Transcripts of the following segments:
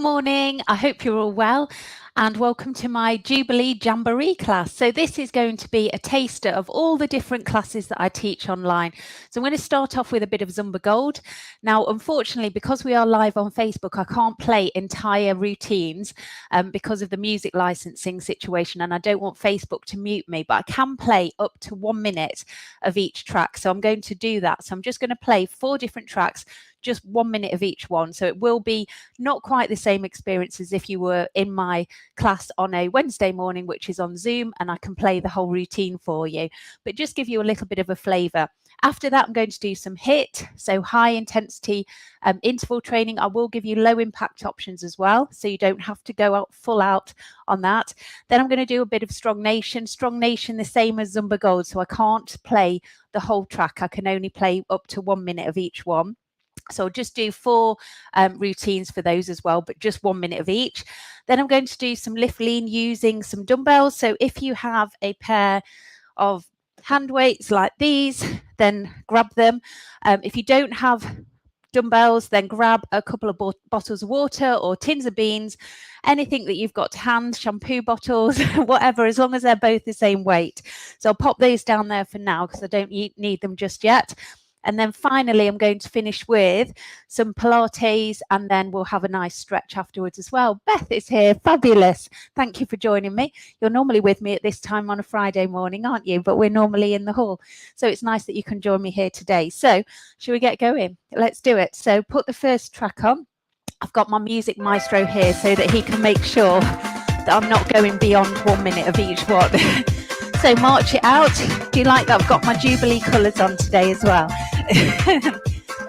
morning. I hope you're all well and welcome to my Jubilee Jamboree class. So this is going to be a taster of all the different classes that I teach online. So I'm going to start off with a bit of Zumba Gold. Now, unfortunately, because we are live on Facebook, I can't play entire routines because of the music licensing situation, and I don't want Facebook to mute me, but I can play up to 1 minute of each track. So I'm going to do that. So I'm just going to play 4 different tracks, just 1 minute of each one. So it will be not quite the same experience as if you were in my class on a Wednesday morning, which is on Zoom, and I can play the whole routine for you, but just give you a little bit of a flavor. After that, I'm going to do some HIIT, so high intensity interval training. I will give you low impact options as well, so you don't have to go out full out on that. Then I'm going to do a bit of Strong Nation. Strong Nation, the same as Zumba Gold, so I can't play the whole track. I can only play up to 1 minute of each one. So I'll just do 4 routines for those as well, but just 1 minute of each. Then I'm going to do some lift lean using some dumbbells. So if you have a pair of hand weights like these, then grab them. If you don't have dumbbells, then grab a couple of bottles of water or tins of beans, anything that you've got to hand, shampoo bottles, whatever, as long as they're both the same weight. So I'll pop those down there for now because I don't need them just yet. And then finally, I'm going to finish with some Pilates, and then we'll have a nice stretch afterwards as well. Beth is here. Fabulous. Thank you for joining me. You're normally with me at this time on a Friday morning, aren't you? But we're normally in the hall. So it's nice that you can join me here today. So shall we get going? Let's do it. So put the first track on. I've got my music maestro here so that he can make sure that I'm not going beyond 1 minute of each one. So march it out. Do you like that? I've got my Jubilee colours on today as well.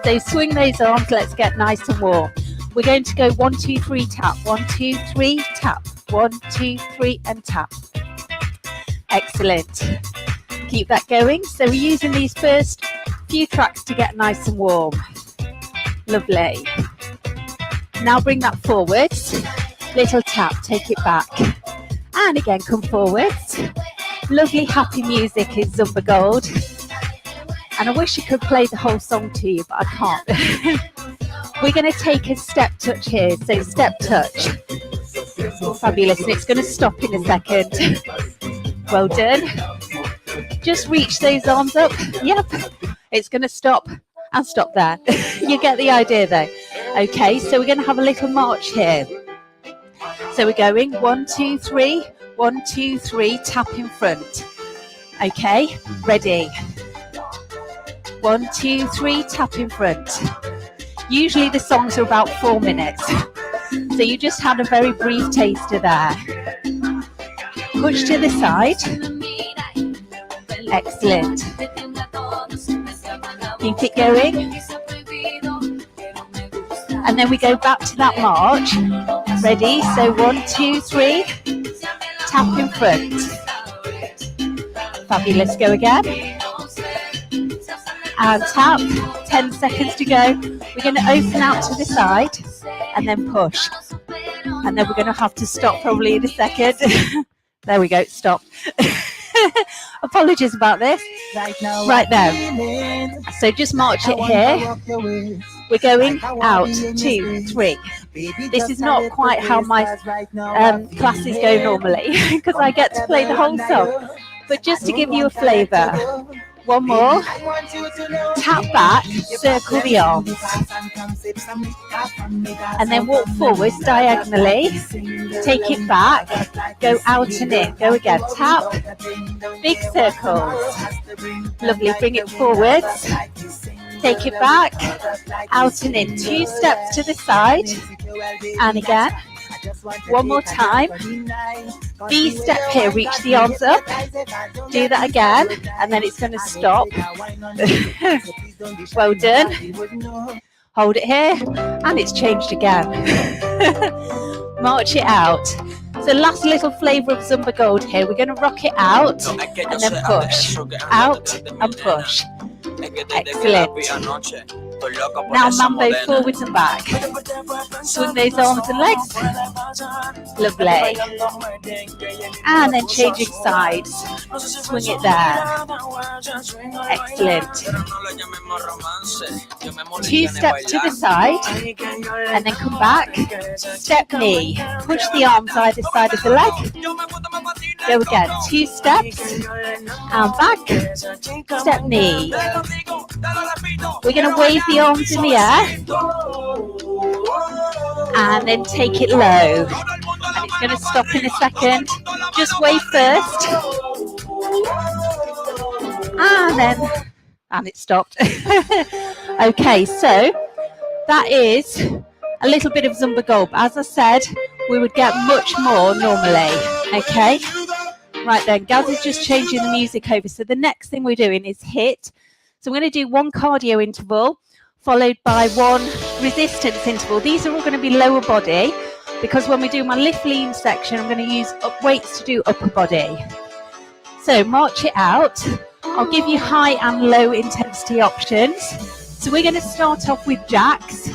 So swing those arms. Let's get nice and warm. We're going to go 1, 2, 3, tap. 1, 2, 3, tap. 1, 2, 3, and tap. Excellent. Keep that going. So we're using these first few tracks to get nice and warm. Lovely. Now bring that forwards. Little tap. Take it back. And again, come forwards. Lovely, happy music is Zumba Gold. And I wish I could play the whole song to you, but I can't. We're going to take a step touch here. So step touch. Fabulous. And it's going to stop in a second. Well done. Just reach those arms up. Yep. It's going to stop and stop there. You get the idea though. Okay, so we're going to have a little march here. So we're going 1, 2, 3. 1, 2, 3, tap in front. Okay, ready. 1, 2, 3, tap in front. Usually the songs are about 4 minutes. So you just had a very brief taster there. Push to the side. Excellent. Keep it going. And then we go back to that march. Ready? So 1, 2, 3. Tap in front. Fabulous. Go again. And tap. 10 seconds to go. We're going to open out to the side and then push. And then we're going to have to stop probably in a second. There we go. Stop. Apologies about this. Right now. So just march it here. We're going out, 2, 3. This is not quite how my classes go normally because I get to play the whole song. But just to give you a flavour, 1 more. Tap back, circle the arms. And then walk forwards diagonally. Take it back. Go out and in. Go again. Tap. Big circles. Lovely. Bring it forwards. Take it back. Out and in. 2 steps to the side. And again. 1 more time. B step here. Reach the arms up. Do that again. And then it's going to stop. Well done. Hold it here. And it's changed again. March it out. So last little flavour of Zumba Gold here. We're going to rock it out. And then push. Out and push. Excellent. Now mambo forwards and back. Swing those arms and legs. Lovely. And then changing sides. Swing it there. Excellent. 2 steps to the side and then come back. Step knee. Push the arms either side of the leg. Go again. 2 steps and back. Step knee. We're going to wave the arms in the air and then take it low. And it's going to stop in a second. Just wave first. And it stopped. Okay, so that is a little bit of Zumba Gulp. As I said, we would get much more normally. Okay, right then, Gaz is just changing the music over. So the next thing we're doing is HIIT. So we're going to do 1 cardio interval followed by 1 resistance interval. These are all going to be lower body because when we do my lift lean section, I'm going to use weights to do upper body. So march it out. I'll give you high and low intensity options. So we're going to start off with jacks.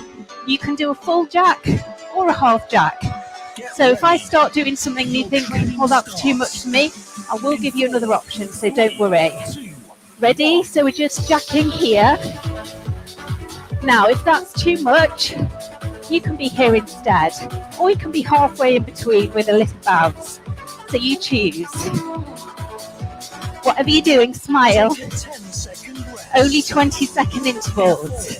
You can do a full jack or a half jack. So if I start doing something and you think, well, that's too much for me, I will give you another option, so don't worry. Ready? So we're just jacking here. Now, if that's too much, you can be here instead, or you can be halfway in between with a little bounce. So you choose. Whatever you're doing, smile. Only 20-second intervals.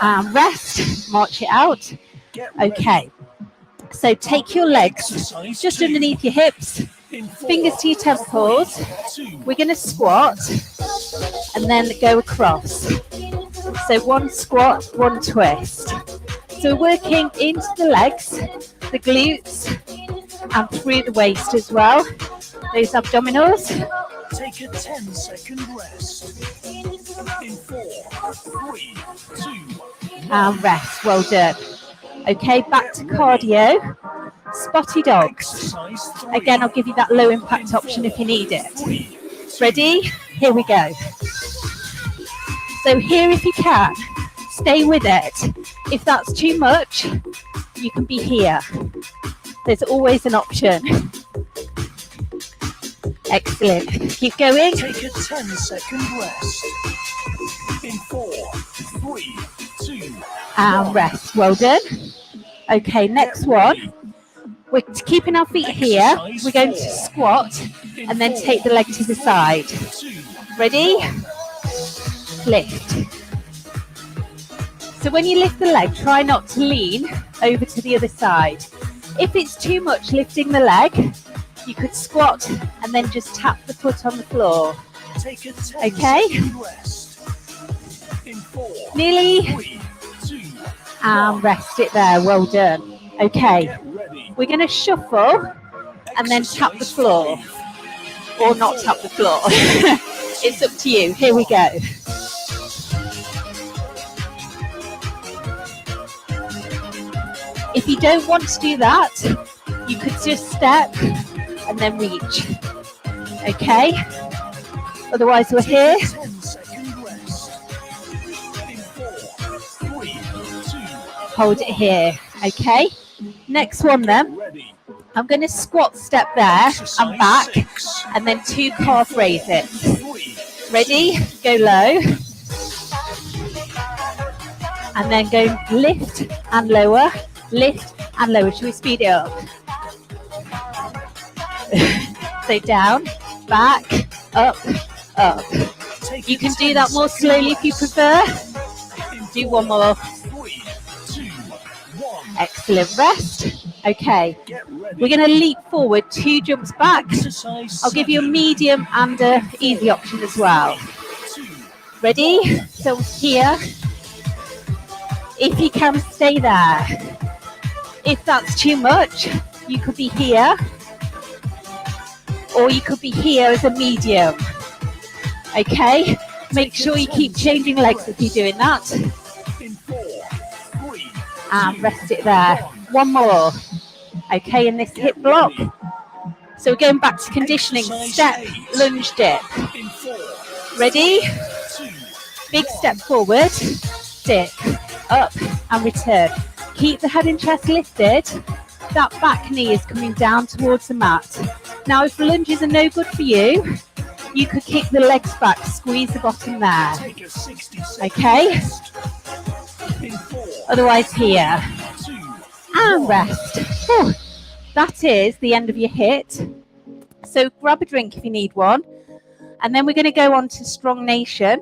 And rest, march it out. Okay, so take your legs just underneath your hips, fingers to your temples. We're going to squat and then go across. So 1 squat, 1 twist. So we're working into the legs, the glutes, and through the waist as well. Those abdominals. Take a 10-second rest. In 4, 3, 2, 1. And rest. Well done. Okay, back to cardio. Spotty dogs. Again, I'll give you that low impact option if you need it. Ready? Here we go. So here, if you can, stay with it. If that's too much, you can be here. There's always an option. Excellent. Keep going. Take a 10-second rest. In 4, 3, 2, and rest. Well done. Okay, next one. We're keeping our feet here. We're going to squat and then take the leg to the side. Ready? Lift. So when you lift the leg, try not to lean over to the other side. If it's too much lifting the leg, you could squat and then just tap the foot on the floor. Okay? Nearly. And rest it there. Well done. Okay. We're going to shuffle and then tap the floor. Or not tap the floor. It's up to you. Here we go. If you don't want to do that, you could just step and then reach. Okay? Otherwise, we're here. Hold it here. Okay? Next one then. I'm going to squat step there and back and then 2 calf raises. Ready? Go low. And then go lift and lower. Lift and lower. Should we speed it up? So down, back, up, up. You can do that more slowly if you prefer. Do one more. Excellent. Rest. Okay. We're going to leap forward 2 jumps back. I'll give you a medium and an easy option as well. Ready? So here. If you can, stay there. If that's too much, you could be here. Or you could be here as a medium. Okay? Make sure you keep changing legs if you're doing that. And rest it there. One more. Okay, in this hip block. So we're going back to conditioning. Step, lunge, dip. Ready? Big step forward. Dip. Up and return. Keep the head and chest lifted. That back knee is coming down towards the mat. Now, if lunges are no good for you, you could kick the legs back, squeeze the bottom there. Take a 60-second Okay? rest. In 4, Otherwise here. 2, And rest. Whew. That is the end of your hit. So grab a drink if you need one. And then we're going to go on to Strong Nation.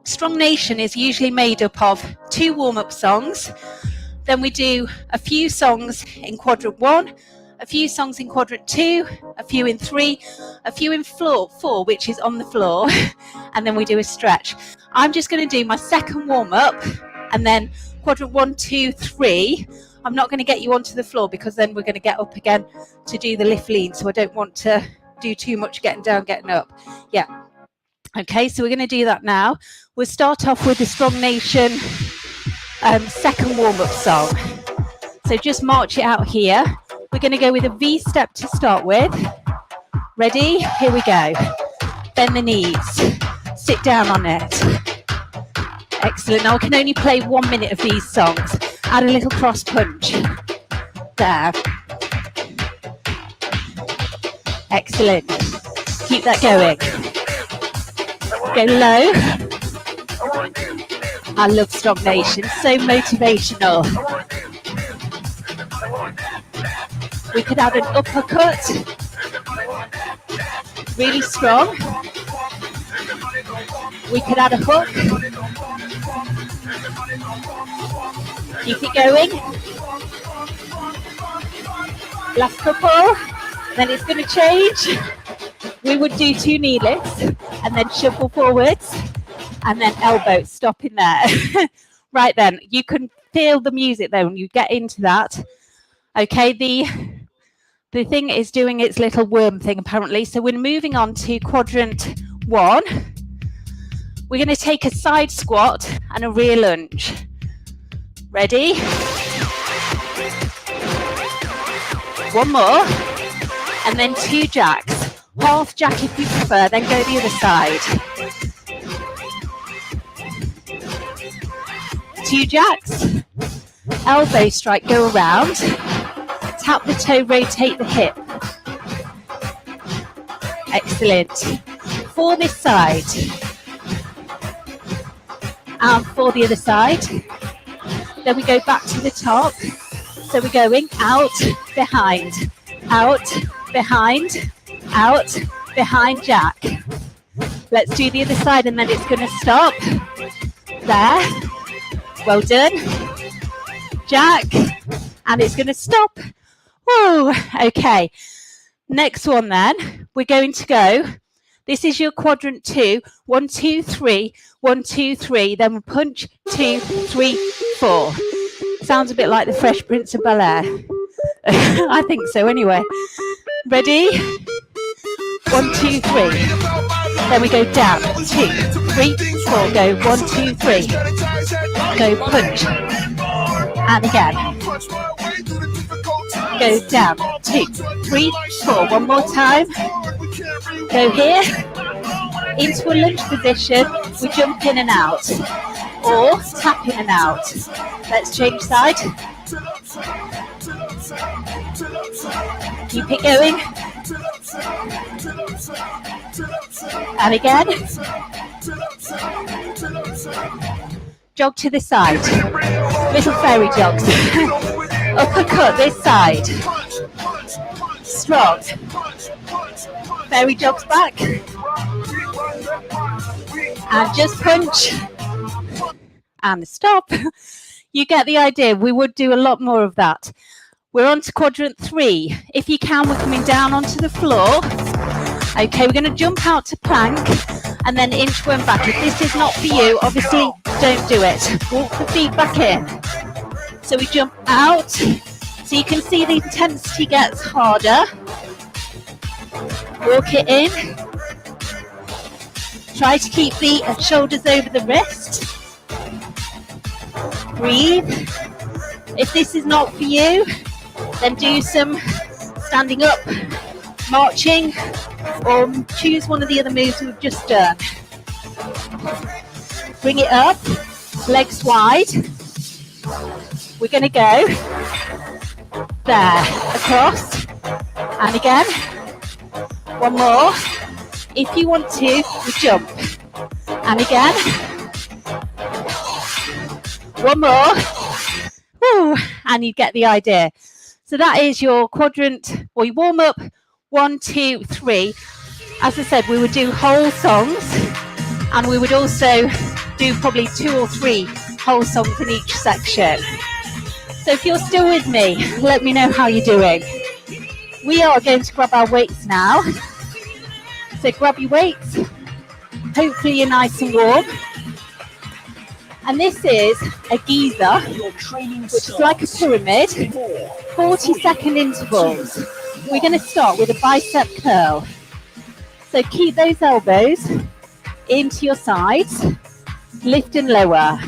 Strong Nation is usually made up of 2 warm-up songs. Then we do a few songs in quadrant 1, a few songs in quadrant 2, a few in 3, a few in 4, which is on the floor, and then we do a stretch. I'm just going to do my second warm-up, and then quadrant 1, 2, 3. I'm not going to get you onto the floor because then we're going to get up again to do the lift lean, so I don't want to do too much getting down, getting up. Yeah. Okay, so we're going to do that now. We'll start off with the Strong Nation second warm-up song. So just march it out here. We're going to go with a V step to start with. Ready? Here we go. Bend the knees. Sit down on it. Excellent. Now I can only play 1 minute of these songs. Add a little cross punch. There. Excellent. Keep that going. Go low. I love Strong Nation. So motivational. We could add an uppercut. Really strong. We could add a hook. Keep it going. Last couple. Then it's going to change. We would do 2 knee lifts and then shuffle forwards and then elbow, stopping there. Right then, you can feel the music there when you get into that. Okay, the thing is doing its little worm thing apparently. So we're moving on to quadrant 1. We're going to take a side squat and a rear lunge. Ready? 1 more. And then 2 jacks. Half jack if you prefer, then go the other side. 2 jacks. Elbow strike, go around. Tap the toe, rotate the hip. Excellent. For this side. And for the other side. Then we go back to the top. So we're going out, behind, out, behind, out, behind, jack. Let's do the other side and then it's going to stop. There. Well done. Jack. And it's going to stop. Whoa. Okay. Next one then. We're going to go. This is your quadrant 2. 1, 2, 3. 1, 2, 3. Then we'll punch. 2, 3, 4. Sounds a bit like the Fresh Prince of Bel-Air. I think so anyway. Ready? 1, 2, 3. Then we go down. 2, 3, 4. Go 1, 2, 3. Go punch. And again. Go down. 2, 3, 4. One more time. Go here. Into a lunge position. We jump in and out. Or tap in and out. Let's change side. Keep it going. And again. Jog to the side. Little fairy jogs. Uppercut this side. Strong. Fairy jogs back. And just punch. And stop. You get the idea. We would do a lot more of that. We're on to quadrant 3. If you can, we're coming down onto the floor. Okay, we're going to jump out to plank and then inchworm back. If this is not for you, obviously don't do it. Walk the feet back in. So we jump out. So you can see the intensity gets harder. Walk it in. Try to keep the shoulders over the wrist. Breathe. If this is not for you, then do some standing up, marching, or choose one of the other moves we've just done. Bring it up, legs wide. We're going to go there, across, and again. One more. If you want to, you jump. And again. One more. Woo, and you get the idea. So that is your quadrant, or your warm up, 1, 2, 3. As I said, we would do whole songs, and we would also do probably 2 or 3 whole songs in each section. So if you're still with me, let me know how you're doing. We are going to grab our weights now. So grab your weights. Hopefully you're nice and warm. And this is a Giza, which is like a pyramid, 40-second intervals. We're going to start with a bicep curl. So keep those elbows into your sides, lift and lower.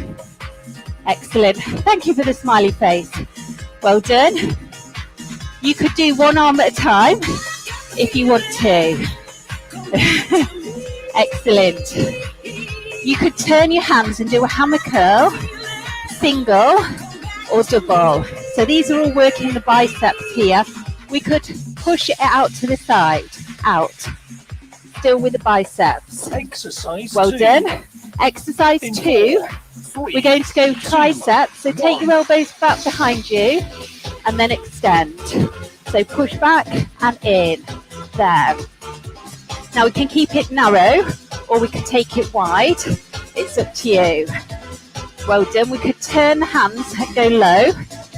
Excellent. Thank you for the smiley face. Well done. You could do one arm at a time if you want to. Excellent. You could turn your hands and do a hammer curl, single or double. So these are all working the biceps here. We could push it out to the side, out. Still with the biceps. Exercise well 2. done. Exercise 2. We're going to go triceps. So take your elbows back behind you and then extend. So push back and in. There. Now we can keep it narrow or we could take it wide. It's up to you. Well done. We could turn the hands and go low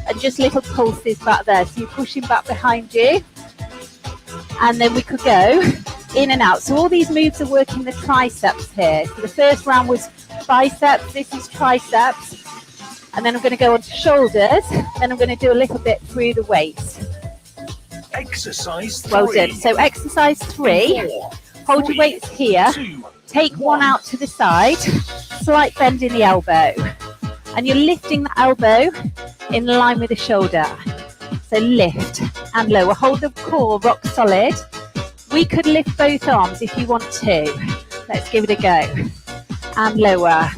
and just little pulses back there. So you're pushing back behind you. And then we could go in and out. So all these moves are working the triceps here. So the first round was biceps. This is triceps. And then I'm going to go on to shoulders. Then I'm going to do a little bit through the waist. Exercise 3. Well done. So exercise 3. 4, Hold 3, your weights here. 2, Take one out to the side. Slight bend in the elbow. And you're lifting the elbow in line with the shoulder. So lift and lower. Hold the core rock solid. We could lift both arms if you want to. Let's give it a go. And lower.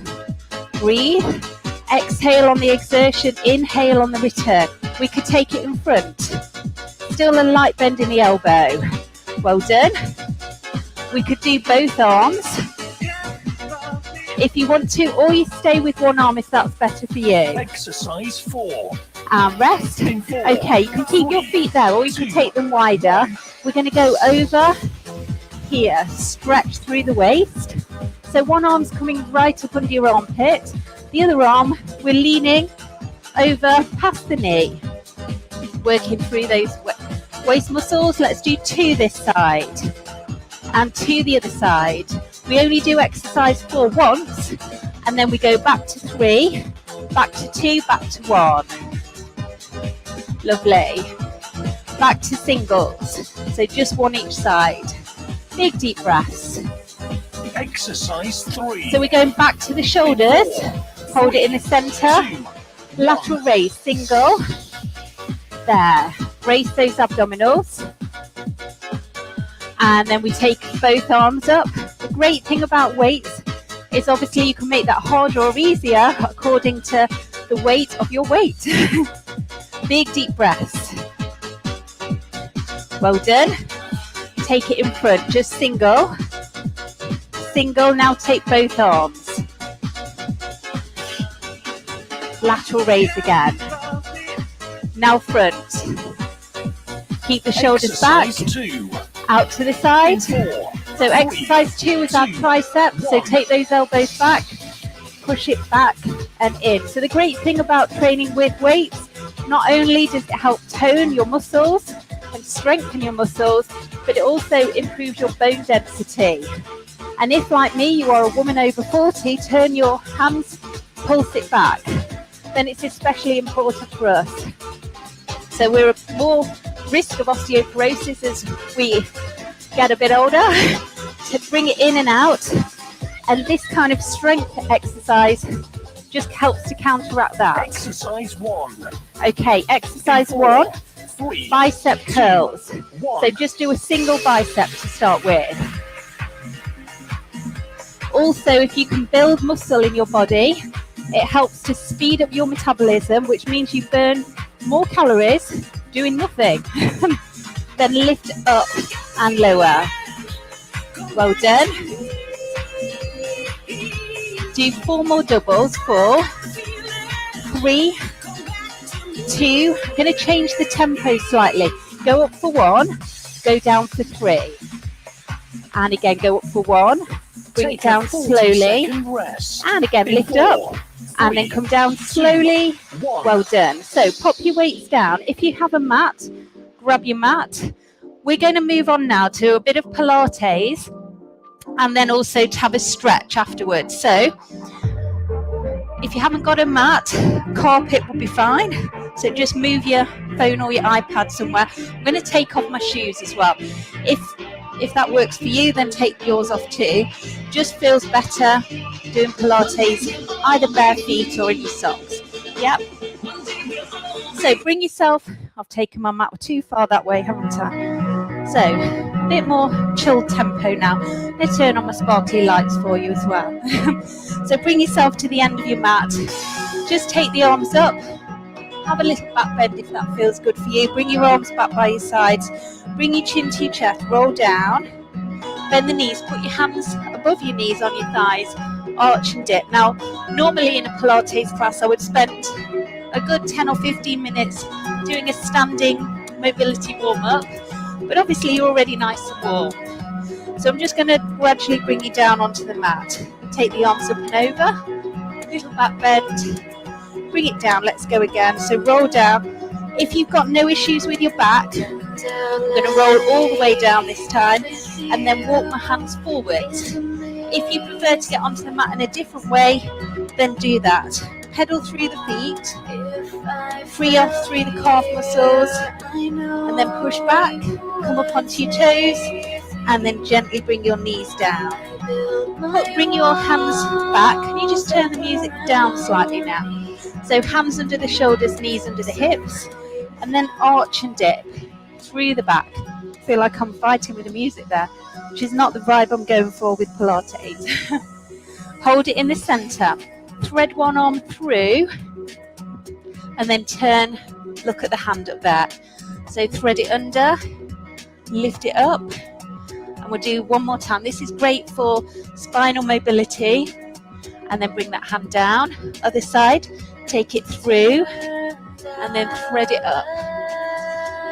Breathe. Exhale on the exertion. Inhale on the return. We could take it in front. Still a light bend in the elbow. Well done. We could do both arms if you want to, or you stay with one arm if that's better for you. Exercise 4. And rest. Okay, you can keep your feet there or you can take them wider. We're going to go over here, stretch through the waist. So one arm's coming right up under your armpit. The other arm, we're leaning over past the knee. Working through those waist muscles. Let's do 2 this side and 2 the other side. We only do exercise 4 once and then we go back to 3, back to 2, back to 1. Lovely. Back to singles. So just 1 each side. Big deep breaths. Exercise 3. So we're going back to the shoulders. Hold it in the center. Lateral raise, single. There. Brace those abdominals. And then we take both arms up. The great thing about weights is obviously you can make that harder or easier according to the weight of your weight. Big deep breaths. Well done. Take it in front, just single. Single, now take both arms. Lateral raise again. Now front. Keep the shoulders back. 2. Out to the side. 4, So exercise 2 is our triceps. So take those elbows back, push it back and in. So the great thing about training with weights, not only does it help tone your muscles and strengthen your muscles, but it also improves your bone density. And if, like me, you are a woman over 40, turn your hands, pulse it back, then it's especially important for us. So we're at more risk of osteoporosis as we get a bit older, to bring it in and out. And this kind of strength exercise just helps to counteract that. Exercise 1. Okay, exercise 1, 3, bicep curls. 1. So just do a single bicep to start with. Also, if you can build muscle in your body, it helps to speed up your metabolism, which means you burn more calories doing nothing. Then lift up and lower. Well done. Do 4 more doubles. 4, 3, 2. I'm going to change the tempo slightly. Go up for 1, go down for 3. And again, go up for 1, bring it down slowly. And again, lift up. And then come down slowly. Well done. So pop your weights down. If you have a mat, grab your mat. We're going to move on now to a bit of Pilates and then also to have a stretch afterwards. So if you haven't got a mat, carpet will be fine. So just move your phone or your iPad somewhere. I'm going to take off my shoes as well. If that works for you, then take yours off too. Just feels better doing Pilates either bare feet or in your socks. Yep. So bring yourself, I've taken my mat too far that way, haven't I? So a bit more chilled tempo now. I'm going to turn on my sparkly lights for you as well. So bring yourself to the end of your mat. Just take the arms up. Have a little back bend if that feels good for you. Bring your arms back by your sides. Bring your chin to your chest. Roll down. Bend the knees. Put your hands above your knees on your thighs. Arch and dip. Now, normally in a Pilates class, I would spend a good 10 or 15 minutes doing a standing mobility warm-up. But obviously, you're already nice and warm. So I'm just going to gradually bring you down onto the mat. Take the arms up and over. Little back bend. Bring it down. Let's go again. So roll down. If you've got no issues with your back, I'm going to roll all the way down this time and then walk my hands forwards. If you prefer to get onto the mat in a different way, then do that. Pedal through the feet, free off through the calf muscles, and then push back, come up onto your toes, and then gently bring your knees down. Bring your hands back. Can you just turn the music down slightly now? So hands under the shoulders, knees under the hips, and then arch and dip through the back. I feel like I'm fighting with the music there, which is not the vibe I'm going for with Pilates. Hold it in the center. Thread one arm through, and then turn, look at the hand up there. So thread it under, lift it up, and we'll do one more time. This is great for spinal mobility. And then bring that hand down, other side, take it through, and then thread it up.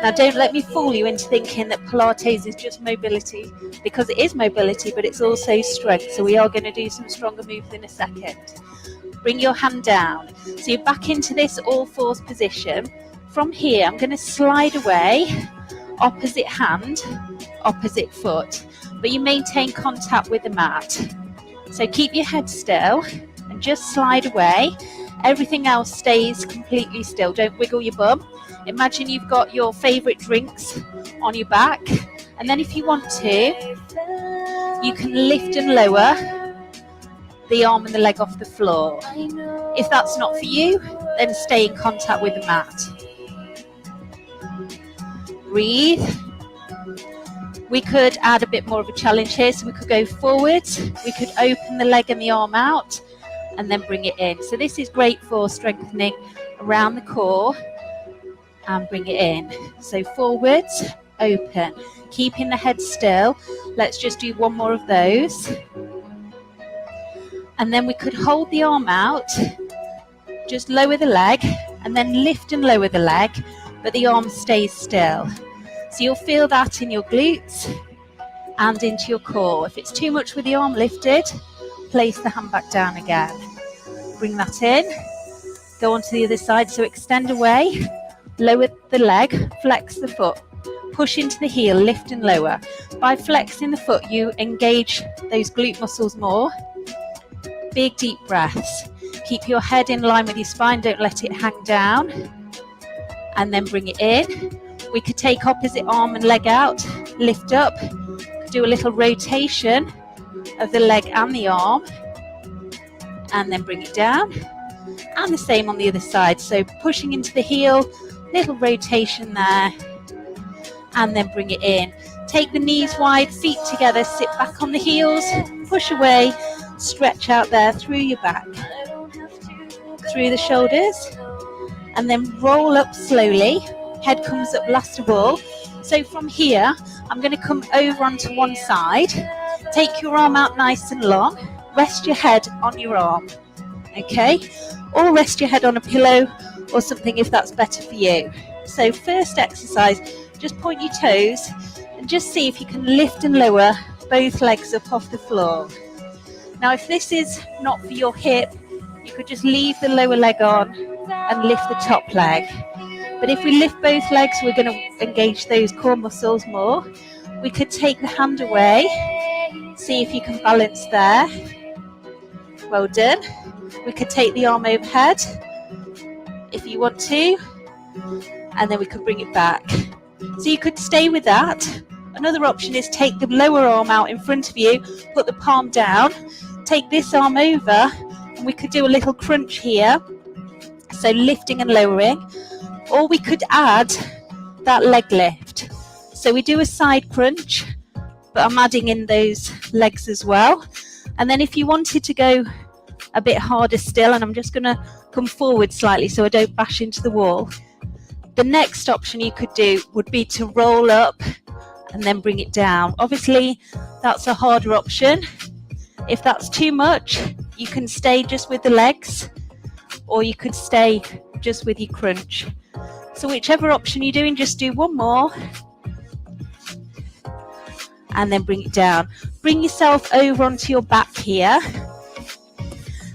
Now don't let me fool you into thinking that Pilates is just mobility, because it is mobility, but it's also strength. So we are going to do some stronger moves in a second. Bring your hand down. So you're back into this all fours position. From here, I'm going to slide away, opposite hand, opposite foot, but you maintain contact with the mat. So keep your head still and just slide away. Everything else stays completely still. Don't wiggle your bum. Imagine you've got your favourite drinks on your back. And then if you want to, you can lift and lower the arm and the leg off the floor. If that's not for you, then stay in contact with the mat. Breathe. We could add a bit more of a challenge here, so we could go forwards, we could open the leg and the arm out, and then bring it in. So this is great for strengthening around the core, and bring it in. So forwards, open, keeping the head still. Let's just do one more of those. And then we could hold the arm out, just lower the leg, and then lift and lower the leg, but the arm stays still. So you'll feel that in your glutes and into your core. If it's too much with the arm lifted, place the hand back down again. Bring that in. Go on to the other side. So extend away, lower the leg, flex the foot, push into the heel, lift and lower. By flexing the foot, you engage those glute muscles more. Big deep breaths. Keep your head in line with your spine. Don't let it hang down. And then bring it in. We could take opposite arm and leg out, lift up, do a little rotation of the leg and the arm, and then bring it down. And the same on the other side. So pushing into the heel, little rotation there, and then bring it in. Take the knees wide, feet together, sit back on the heels, push away, stretch out there through your back, through the shoulders, and then roll up slowly. Head comes up last of all. So from here, I'm going to come over onto one side, Take your arm out nice and long. Rest your head on your arm, okay? Or rest your head on a pillow or something if that's better for you. So first exercise, just point your toes and just see if you can lift and lower both legs up off the floor. Now if this is not for your hip, you could just leave the lower leg on and lift the top leg. But if we lift both legs, we're going to engage those core muscles more. We could take the hand away, see if you can balance there. Well done. We could take the arm overhead if you want to, and then we could bring it back. So you could stay with that. Another option is take the lower arm out in front of you, put the palm down, take this arm over, and we could do a little crunch here, so lifting and lowering. Or we could add that leg lift. So we do a side crunch, but I'm adding in those legs as well. And then if you wanted to go a bit harder still, and I'm just going to come forward slightly so I don't bash into the wall, the next option you could do would be to roll up and then bring it down. Obviously that's a harder option. If that's too much, you can stay just with the legs, or you could stay just with your crunch. So whichever option you're doing, just do one more and then bring it down. Bring yourself over onto your back here.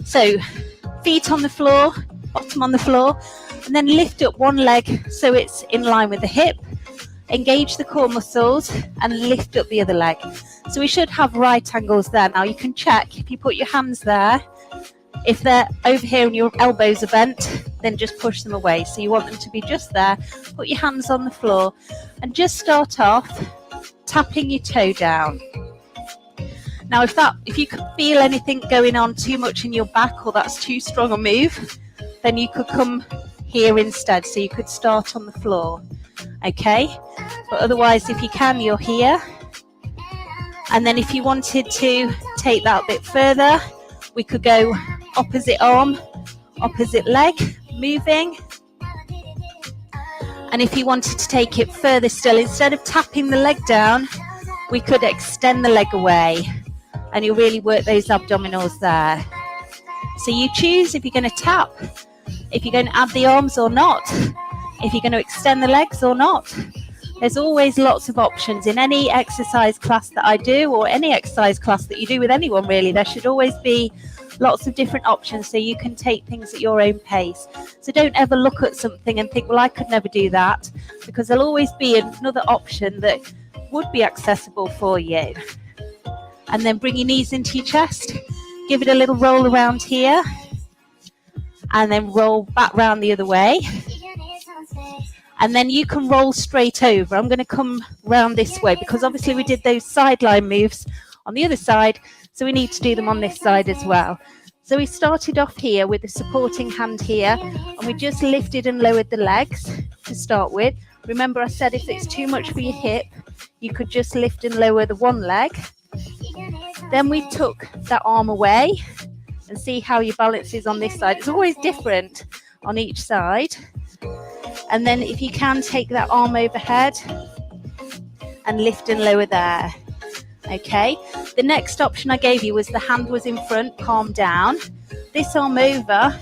So feet on the floor, bottom on the floor, and then lift up one leg so it's in line with the hip. Engage the core muscles and lift up the other leg. So we should have right angles there. Now you can check if you put your hands there. If they're over here and your elbows are bent, then just push them away. So you want them to be just there. Put your hands on the floor and just start off tapping your toe down. Now if you can feel anything going on too much in your back, or that's too strong a move, then you could come here instead. So you could start on the floor, okay? But otherwise, if you can, you're here. And then if you wanted to take that a bit further, we could go opposite arm, opposite leg, moving. And if you wanted to take it further still, instead of tapping the leg down, we could extend the leg away, and you really work those abdominals there. So you choose if you're going to tap, if you're going to add the arms or not, if you're going to extend the legs or not. There's always lots of options in any exercise class that I do, or any exercise class that you do with anyone really. There should always be lots of different options so you can take things at your own pace. So don't ever look at something and think, well, I could never do that, because there'll always be another option that would be accessible for you. And then bring your knees into your chest, give it a little roll around here, and then roll back round the other way. And then you can roll straight over. I'm going to come round this way because obviously we did those sideline moves on the other side, so we need to do them on this side as well. So we started off here with a supporting hand here, and we just lifted and lowered the legs to start with. Remember I said if it's too much for your hip, you could just lift and lower the one leg. Then we took that arm away, and see how your balance is on this side. It's always different on each side. And then if you can, take that arm overhead and lift and lower there. Okay, the next option I gave you was the hand was in front, palm down, this arm over,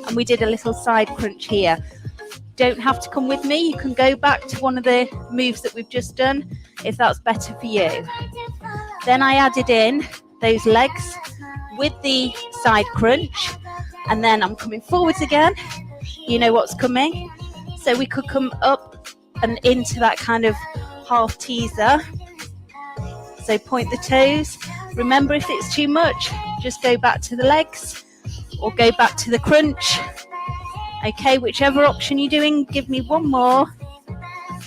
and we did a little side crunch here. Don't have to come with me, you can go back to one of the moves that we've just done if that's better for you. Then I added in those legs with the side crunch, and then I'm coming forwards again. You know what's coming. So we could come up and into that kind of half teaser. So point the toes. Remember, if it's too much, just go back to the legs or go back to the crunch. Okay, whichever option you're doing, give me one more.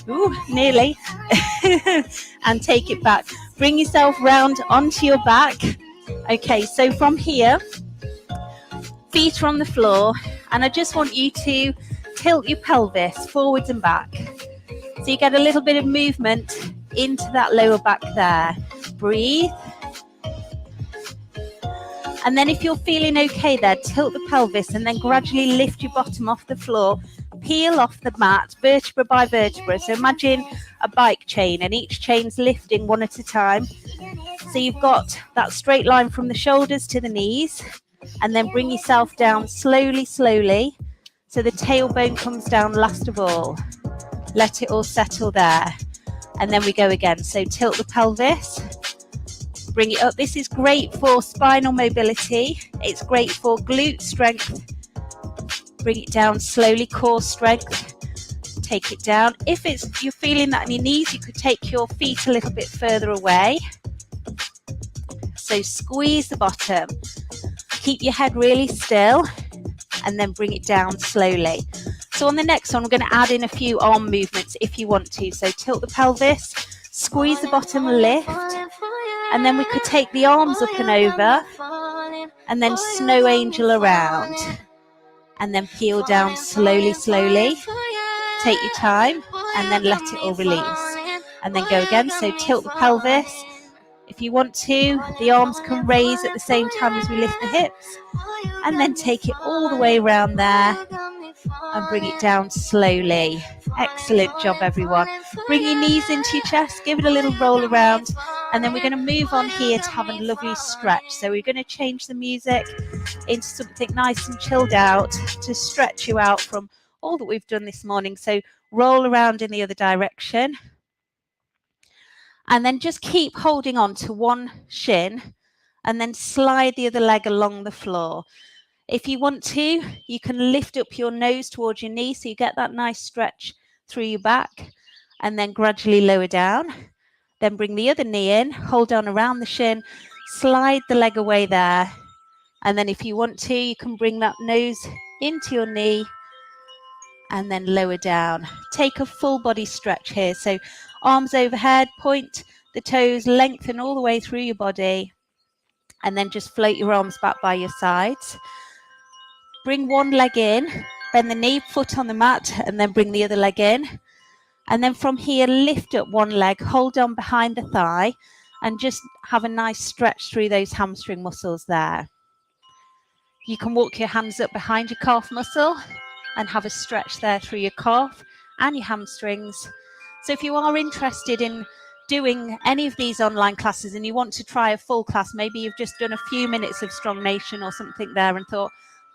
Ooh, nearly. And take it back. Bring yourself round onto your back. Okay, so from here, feet are on the floor, and I just want you to tilt your pelvis forwards and back. So you get a little bit of movement into that lower back there. Breathe. And then if you're feeling okay there, tilt the pelvis and then gradually lift your bottom off the floor. Peel off the mat, vertebra by vertebra. So imagine a bike chain, and each chain's lifting one at a time. So you've got that straight line from the shoulders to the knees, and then bring yourself down slowly, slowly. So the tailbone comes down last of all. Let it all settle there. And then we go again. So tilt the pelvis, bring it up. This is great for spinal mobility. It's great for glute strength. Bring it down slowly, core strength. Take it down. If you're feeling that in your knees, you could take your feet a little bit further away. So squeeze the bottom. Keep your head really still, and then bring it down slowly. So on the next one, we're going to add in a few arm movements if you want to. So tilt the pelvis, squeeze the bottom, lift, and then we could take the arms up and over, and then snow angel around, and then peel down slowly, slowly. Take your time, and then let it all release. And then go again. So tilt the pelvis. If you want to, the arms can raise at the same time as we lift the hips, and then take it all the way around there and bring it down slowly. Excellent job, everyone. Bring your knees into your chest, give it a little roll around, and then we're going to move on here to have a lovely stretch. So we're going to change the music into something nice and chilled out to stretch you out from all that we've done this morning. So roll around in the other direction. And then just keep holding on to one shin and then slide the other leg along the floor. If you want to, you can lift up your nose towards your knee so you get that nice stretch through your back, and then gradually lower down. Then bring the other knee in, hold on around the shin, slide the leg away there. And then if you want to, you can bring that nose into your knee and then lower down. Take a full body stretch here. So arms overhead, point the toes, lengthen all the way through your body, and then just float your arms back by your sides. Bring one leg in, bend the knee, foot on the mat, and then bring the other leg in. And then from here, lift up one leg, hold on behind the thigh, and just have a nice stretch through those hamstring muscles there. You can walk your hands up behind your calf muscle and have a stretch there through your calf and your hamstrings. So if you are interested in doing any of these online classes and you want to try a full class, maybe you've just done a few minutes of Strong Nation or something there and thought,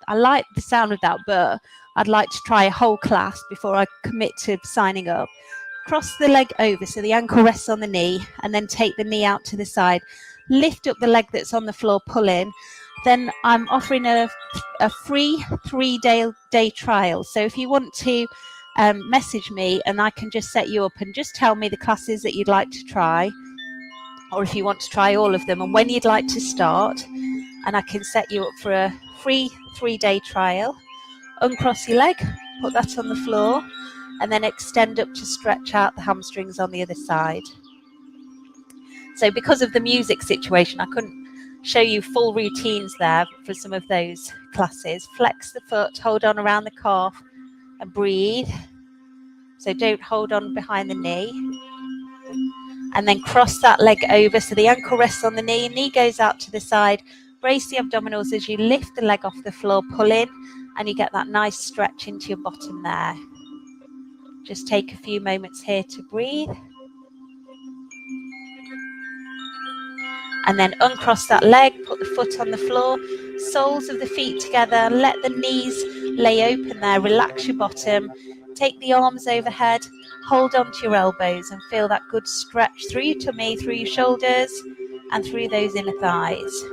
I like the sound of that, but I'd like to try a whole class before I commit to signing up. Cross the leg over so the ankle rests on the knee, and then take the knee out to the side. Lift up the leg that's on the floor, pull in. Then I'm offering a free 3-day trial. So if you want to message me and I can just set you up and just tell me the classes that you'd like to try, or if you want to try all of them and when you'd like to start, and I can set you up for a free 3-day trial. Uncross your leg, put that on the floor, and then extend up to stretch out the hamstrings on the other side. So because of the music situation, I couldn't show you full routines there for some of those classes. Flex the foot, hold on around the calf and breathe. So don't hold on behind the knee. And then cross that leg over so the ankle rests on the knee goes out to the side. Brace the abdominals as you lift the leg off the floor, pull in, and you get that nice stretch into your bottom there. Just take a few moments here to breathe. And then uncross that leg, put the foot on the floor, soles of the feet together, let the knees lay open there, relax your bottom, take the arms overhead, hold on to your elbows and feel that good stretch through your tummy, through your shoulders and through those inner thighs.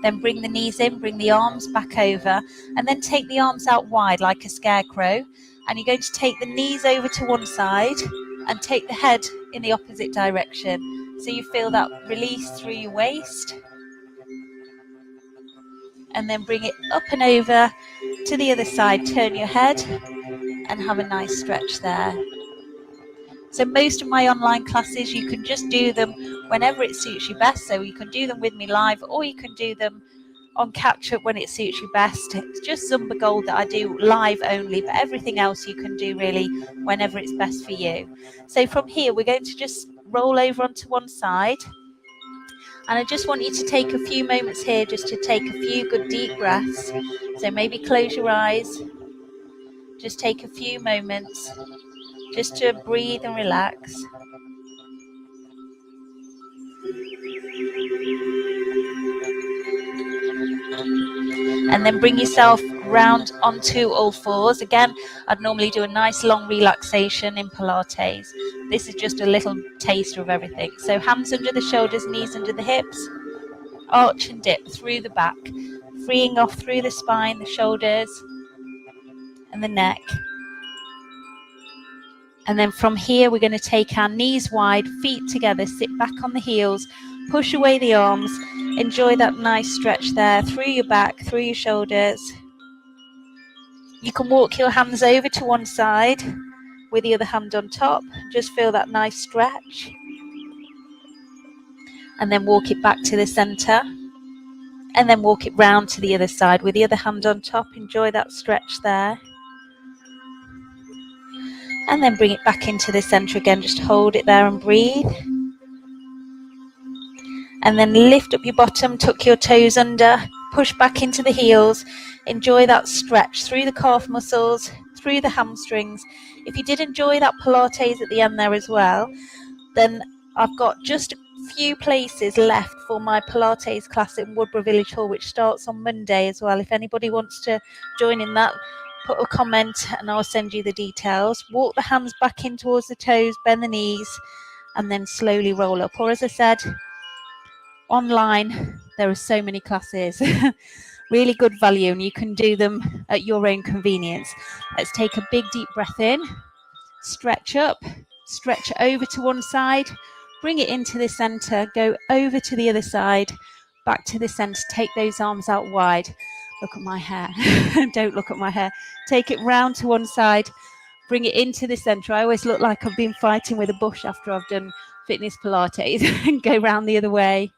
Then bring the knees in, bring the arms back over, and then take the arms out wide like a scarecrow. And you're going to take the knees over to one side and take the head in the opposite direction. So you feel that release through your waist. And then bring it up and over to the other side. Turn your head and have a nice stretch there. So most of my online classes, you can just do them whenever it suits you best. So you can do them with me live, or you can do them on catch up when it suits you best. It's just Zumba Gold that I do live only, but everything else you can do really whenever it's best for you. So from here, we're going to just roll over onto one side. And I just want you to take a few moments here just to take a few good deep breaths. So maybe close your eyes. Just take a few moments just to breathe and relax. and then bring yourself round onto all fours. Again, I'd normally do a nice long relaxation in Pilates. This is just a little taster of everything. So hands under the shoulders, knees under the hips, arch and dip through the back, freeing off through the spine, the shoulders and the neck. And then from here, we're going to take our knees wide, feet together, sit back on the heels, push away the arms. Enjoy that nice stretch there through your back, through your shoulders. You can walk your hands over to one side with the other hand on top. Just feel that nice stretch. And then walk it back to the center. And then walk it round to the other side with the other hand on top. Enjoy that stretch there. And then bring it back into the center again. Just hold it there and breathe. And then lift up your bottom, tuck your toes under, push back into the heels. Enjoy that stretch through the calf muscles, through the hamstrings. If you did enjoy that Pilates at the end there as well, then I've got just a few places left for my Pilates class in Woodborough Village Hall, which starts on Monday as well. If anybody wants to join in that, put a comment and I'll send you the details. Walk the hands back in towards the toes, bend the knees, and then slowly roll up. Or as I said, online, there are so many classes. Really good value, and you can do them at your own convenience. Let's take a big deep breath in, stretch up, stretch over to one side, bring it into the center, go over to the other side, back to the center, take those arms out wide. Look at my hair. Don't look at my hair. Take it round to one side, bring it into the center. I always look like I've been fighting with a bush after I've done fitness Pilates. And go round the other way,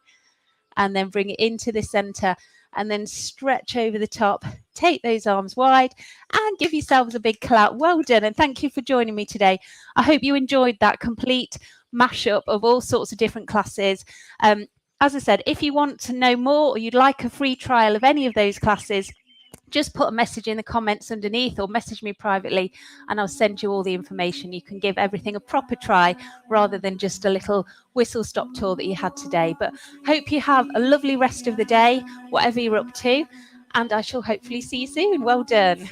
and then bring it into the center, and then stretch over the top. Take those arms wide and give yourselves a big clap. Well done, and thank you for joining me today. I hope you enjoyed that complete mashup of all sorts of different classes. As I said, if you want to know more or you'd like a free trial of any of those classes, just put a message in the comments underneath or message me privately and I'll send you all the information. You can give everything a proper try rather than just a little whistle-stop tour that you had today. But hope you have a lovely rest of the day, whatever you're up to, and I shall hopefully see you soon. Well done.